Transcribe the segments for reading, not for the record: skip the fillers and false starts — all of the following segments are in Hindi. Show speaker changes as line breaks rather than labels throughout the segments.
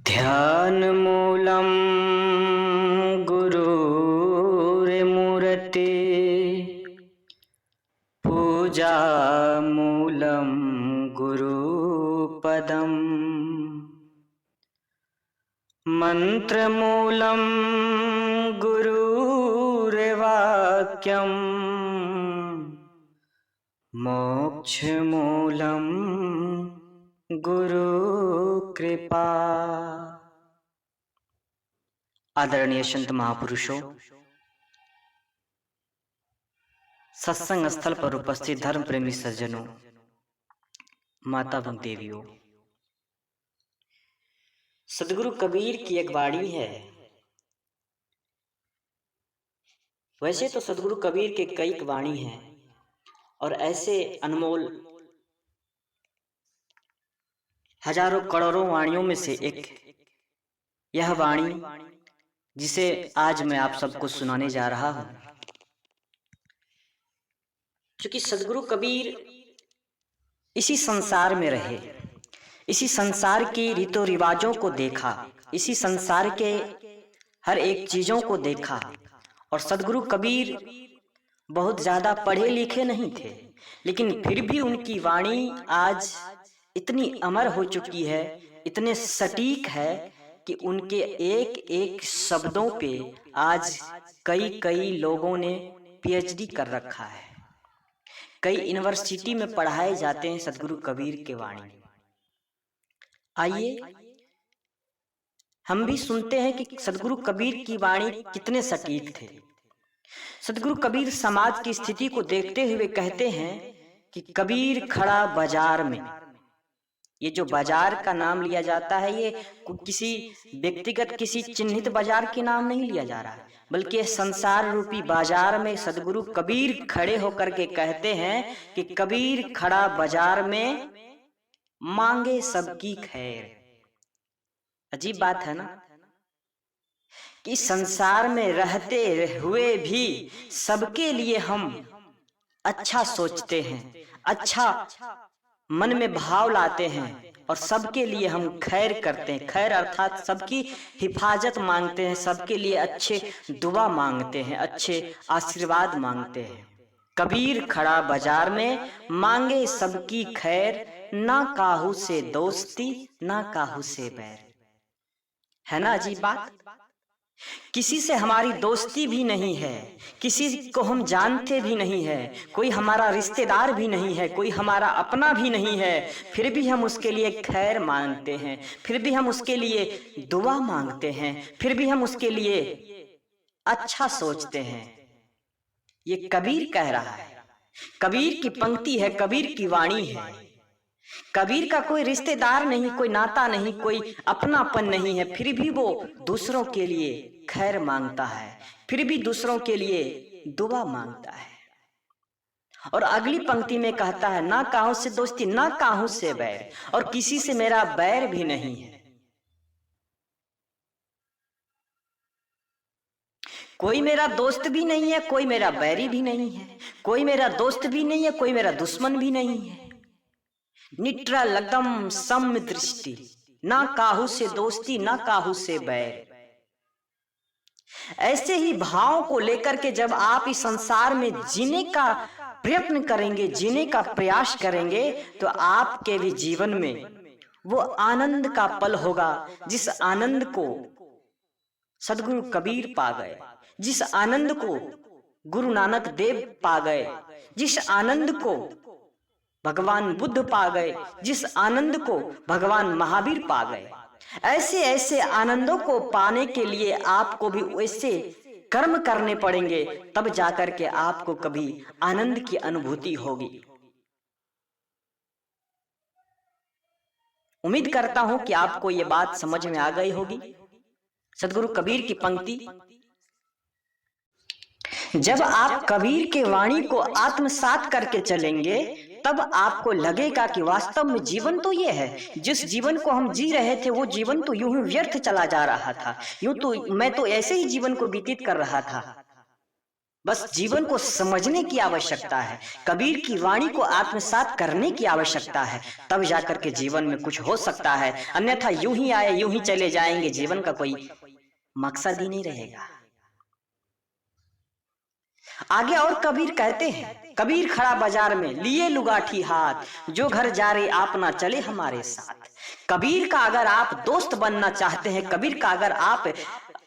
ध्यानमूलं गुरुर्मूर्ते पूजामूलं गुरुपदम् मन्त्रमूलं गुरुर्वाक्यम् मोक्षमूलं गुरु कृपा। आदरणीय संत महापुरुषों, सत्संग स्थल पर उपस्थित धर्म प्रेमी सज्जनों, माता एवं देवियों, सदगुरु कबीर की एक वाणी है। वैसे तो सदगुरु कबीर के कई वाणी हैं और ऐसे अनमोल हजारों करोड़ों वाणियों में से एक यह वाणी जिसे आज मैं आप सबको सुनाने जा रहा हूं। क्योंकि सदगुरु कबीर इसी संसार में रहे, इसी संसार की रीतों रिवाजों को देखा, इसी संसार के हर एक चीजों को देखा। और सदगुरु कबीर बहुत ज्यादा पढ़े लिखे नहीं थे, लेकिन फिर भी उनकी वाणी आज इतनी अमर हो चुकी है, इतने सटीक है कि उनके एक एक शब्दों पे आज कई कई लोगों ने पीएचडी कर रखा है। कई यूनिवर्सिटी में पढ़ाए जाते हैं सदगुरु कबीर के वाणी। आइए हम भी सुनते हैं कि सदगुरु कबीर की वाणी कितने सटीक थे। सदगुरु कबीर समाज की स्थिति को देखते हुए कहते हैं कि कबीर खड़ा बाजार में। ये जो बाजार का नाम लिया जाता है, ये किसी व्यक्तिगत किसी चिन्हित बाजार के नाम नहीं लिया जा रहा है, बल्कि संसार रूपी बाजार में सदगुरु कबीर खड़े होकर के कहते हैं कि कबीर खड़ा बाजार में मांगे सबकी खैर। अजीब बात है ना कि संसार में रहते हुए भी सबके लिए हम अच्छा सोचते हैं, अच्छा मन में भाव लाते हैं और सबके लिए हम खैर करते हैं। खैर अर्थात सबकी हिफाजत मांगते हैं, सबके लिए अच्छे दुआ मांगते हैं, अच्छे आशीर्वाद मांगते हैं। कबीर खड़ा बाजार में मांगे सबकी खैर, ना काहू से दोस्ती ना काहू से बैर। है ना अजीब बात? किसी से हमारी दोस्ती भी नहीं है, किसी को हम जानते भी नहीं है, कोई हमारा रिश्तेदार भी नहीं है, कोई हमारा अपना भी नहीं है, फिर भी हम उसके लिए खैर मांगते हैं, फिर भी हम उसके लिए दुआ मांगते हैं, फिर भी हम उसके लिए अच्छा सोचते हैं। ये कबीर कह रहा है, कबीर की पंक्ति है, कबीर की वाणी है। कबीर का कोई रिश्तेदार नहीं, कोई नाता नहीं, कोई अपनापन नहीं है, फिर भी वो दूसरों के लिए खैर मांगता है, फिर भी दूसरों के लिए दुआ मांगता है। और अगली पंक्ति में कहता है, ना काहू से दोस्ती ना काहू से बैर, और किसी से मेरा बैर भी नहीं है। कोई मेरा दोस्त भी नहीं है, कोई मेरा बैरी भी नहीं है, कोई मेरा दोस्त भी नहीं है, कोई मेरा दुश्मन भी नहीं है। निट्रल एकदम सम दृष्टि, ना काहू से दोस्ती ना काहू से बैर। ऐसे ही भाव को लेकर के जब आप इस संसार में जीने का प्रयत्न करेंगे, जीने का प्रयास करेंगे, तो आपके भी जीवन में वो आनंद का पल होगा जिस आनंद को सदगुरु कबीर पा गए, जिस आनंद को गुरु नानक देव पा गए, जिस आनंद को भगवान बुद्ध पा गए, जिस आनंद को भगवान महावीर पा गए। ऐसे ऐसे आनंदों को पाने के लिए आपको भी वैसे कर्म करने पड़ेंगे, तब जाकर के आपको कभी आनंद की अनुभूति होगी। उम्मीद करता हूं कि आपको ये बात समझ में आ गई होगी। सदगुरु कबीर की पंक्ति, जब आप कबीर के वाणी को आत्मसात करके चलेंगे, तब आपको लगेगा कि वास्तव में जीवन तो ये है, जिस जीवन को हम जी रहे थे वो जीवन तो यूं ही व्यर्थ चला जा रहा था, यूं तो मैं तो ऐसे ही जीवन को व्यतीत कर रहा था। बस जीवन को समझने की आवश्यकता है, कबीर की वाणी को आत्मसात करने की आवश्यकता है, तब जाकर के जीवन में कुछ हो सकता है। अन्यथा यूं ही आए यूं ही चले जाएंगे, जीवन का कोई मकसद ही नहीं रहेगा। आगे और कबीर कहते हैं, कबीर खड़ा बाजार में लिए लुगाठी हाथ, जो घर जा रे आप ना चले हमारे साथ। कबीर का अगर आप दोस्त बनना चाहते हैं, कबीर का अगर आप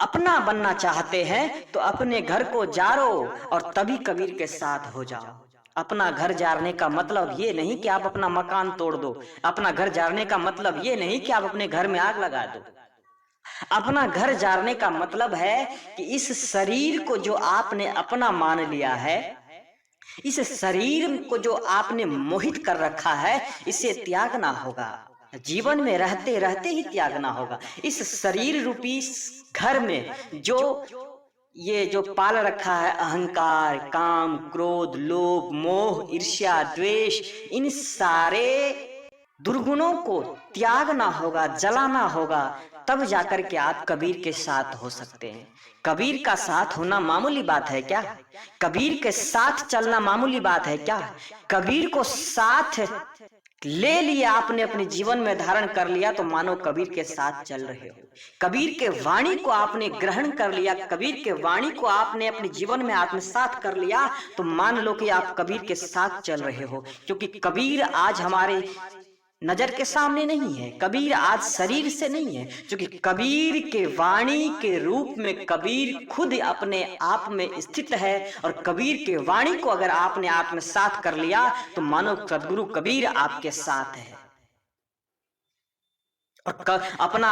अपना बनना चाहते हैं, तो अपने घर को जारो और तभी कबीर के साथ हो जाओ। अपना घर जारने का मतलब ये नहीं कि आप अपना मकान तोड़ दो, अपना घर जारने का मतलब ये नहीं कि आप अपने घर में आग लगा दो। अपना घर जारने का मतलब है कि इस शरीर को जो आपने अपना मान लिया है, इस शरीर को जो आपने मोहित कर रखा है, इसे त्यागना होगा। जीवन में रहते रहते ही त्यागना होगा। इस शरीर रूपी घर में जो पाल रखा है अहंकार, काम, क्रोध, लोभ, मोह, ईर्ष्या, द्वेष, इन सारे दुर्गुणों को त्यागना होगा, जलाना होगा, तब जाकर के आप कबीर के साथ हो सकते हैं। कबीर का साथ होना मामूली बात है क्या? कबीर के साथ चलना मामूली बात है क्या? कबीर को साथ ले लिया आपने, अपने जीवन में धारण कर लिया, तो मानो कबीर के साथ चल रहे हो। कबीर के वाणी को आपने ग्रहण कर लिया, कबीर के वाणी को आपने अपने जीवन में आत्मसात कर लिया, तो मान लो कि आप कबीर के साथ चल रहे हो। क्योंकि कबीर आज हमारे नजर के सामने नहीं है, कबीर आज शरीर से नहीं है, क्योंकि कबीर के वाणी के रूप में कबीर खुद अपने आप में स्थित है। और कबीर के वाणी को अगर आपने आत्मसात कर लिया, तो मानो सद्गुरु कबीर आपके साथ है। और अपना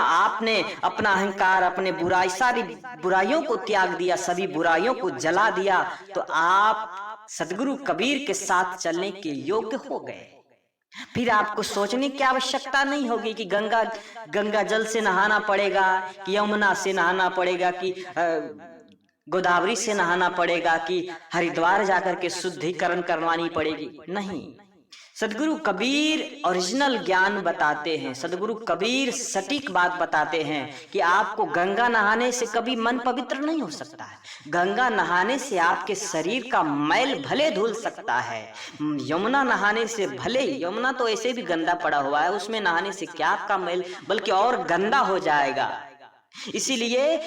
अहंकार, अपने बुराई, सारी बुराइयों को त्याग दिया, सभी बुराइयों को जला दिया, तो आप सद्गुरु कबीर के साथ चलने के योग्य हो गए। फिर आपको सोचने की आवश्यकता नहीं होगी कि गंगा जल से नहाना पड़ेगा, कि यमुना से नहाना पड़ेगा, कि गोदावरी से नहाना पड़ेगा, कि हरिद्वार जाकर के शुद्धिकरण करवानी पड़ेगी। नहीं, सदगुरु कबीर ओरिजिनल ज्ञान बताते हैं। सदगुरु कबीर सटीक बात बताते हैं कि आपको गंगा नहाने से कभी मन पवित्र नहीं हो सकता है। गंगा नहाने से आपके शरीर का मैल भले धुल सकता है, यमुना नहाने से भले, यमुना तो ऐसे भी गंदा पड़ा हुआ है, उसमें नहाने से क्या आपका मैल बल्कि और गंदा हो जाएगा। इसीलिए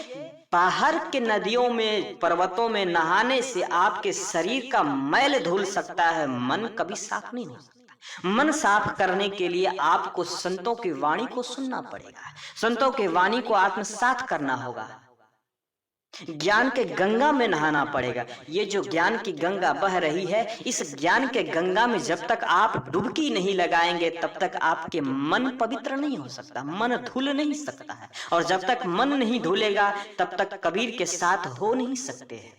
बाहर के नदियों में, पर्वतों में नहाने से आपके शरीर का मैल धुल सकता है, मन कभी साफ नहीं हो सकता। मन साफ करने के लिए आपको संतों की वाणी को सुनना पड़ेगा, संतों की वाणी को आत्मसात करना होगा, ज्ञान के गंगा में नहाना पड़ेगा। ये जो ज्ञान की गंगा बह रही है, इस ज्ञान के गंगा में जब तक आप डुबकी नहीं लगाएंगे, तब तक आपके मन पवित्र नहीं हो सकता, मन धुल नहीं सकता है। और जब तक मन नहीं धुलेगा, तब तक कबीर के साथ हो नहीं सकते हैं।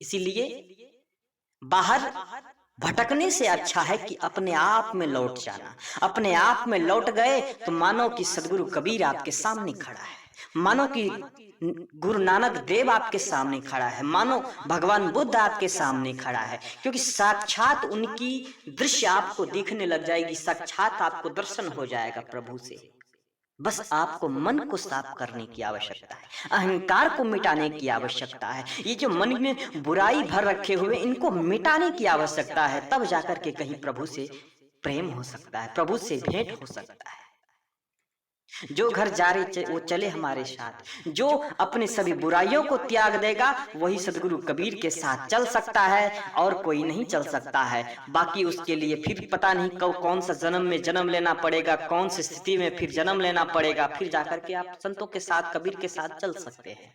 इसीलिए बाहर भटकने से अच्छा है कि अपने आप में लौट जाना। अपने आप में लौट गए तो मानो कि सदगुरु कबीर आपके सामने खड़ा है, मानो कि गुरु नानक देव आपके सामने खड़ा है, मानो भगवान बुद्ध आपके सामने खड़ा है। क्योंकि साक्षात उनकी दृश्य आपको दिखने लग जाएगी, साक्षात आपको दर्शन हो जाएगा प्रभु से। बस आपको मन को साफ करने की आवश्यकता है, अहंकार को मिटाने की आवश्यकता है। ये जो मन में बुराई भर रखे हुए, इनको मिटाने की आवश्यकता है, तब जाकर के कहीं प्रभु से प्रेम हो सकता है, प्रभु से भेंट हो सकता है। जो घर जा रहे वो चले हमारे साथ, जो अपने सभी बुराइयों को त्याग देगा, वही सदगुरु कबीर के साथ चल सकता है, और कोई नहीं चल सकता है। बाकी उसके लिए फिर पता नहीं कौन सा जन्म में जन्म लेना पड़ेगा, कौन सी स्थिति में फिर जन्म लेना पड़ेगा, फिर जाकर के आप संतों के साथ, कबीर के साथ चल सकते हैं।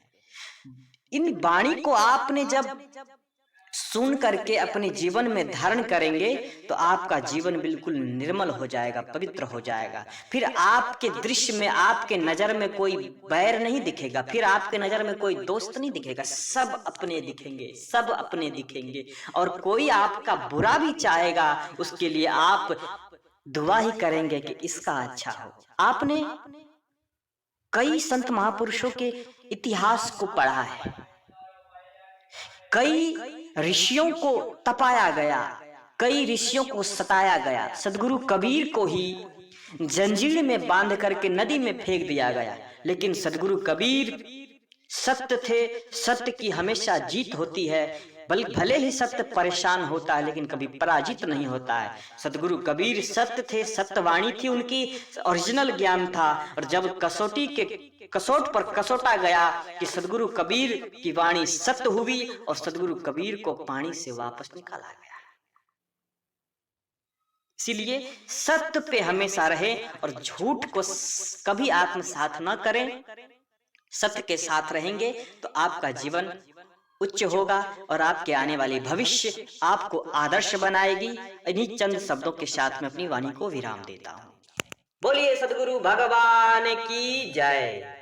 इन वाणी को आपने जब सुन करके अपने जीवन में धारण करेंगे, तो आपका जीवन बिल्कुल निर्मल हो जाएगा, पवित्र हो जाएगा। फिर आपके दृश्य में, आपके नजर में कोई बैर नहीं दिखेगा, फिर आपके नजर में कोई दोस्त नहीं दिखेगा, सब अपने दिखेंगे, सब अपने दिखेंगे। और कोई आपका बुरा भी चाहेगा, उसके लिए आप दुआ ही करेंगे कि इसका अच्छा हो। आपने कई संत महापुरुषों के इतिहास को पढ़ा है, कई ऋषियों को तपाया गया, कई ऋषियों को सताया गया। सदगुरु कबीर को ही जंजीर में बांध करके नदी में फेंक दिया गया, लेकिन सदगुरु कबीर सत्य थे, सत्य की हमेशा जीत होती है। भले ही सत्य परेशान होता है लेकिन कभी पराजित नहीं होता है। सदगुरु कबीर सत्य थे, सत्यवाणी थी उनकी, ओरिजिनल ज्ञान था। और जब कसोट पर कसोटा गया कि सदगुरु कबीर की वाणी सत्य हुई और सदगुरु कबीर को पानी से वापस निकाला गया। इसीलिए सत्य पे हमेशा रहे और झूठ को कभी आत्मसात न करें। सत्य के साथ रहेंगे तो आपका जीवन उच्च होगा और आपके आने वाले भविष्य आपको आदर्श बनाएगी। इन्हीं चंद शब्दों के साथ में अपनी वाणी को विराम देता हूं। बोलिए सदगुरु भगवान की जय।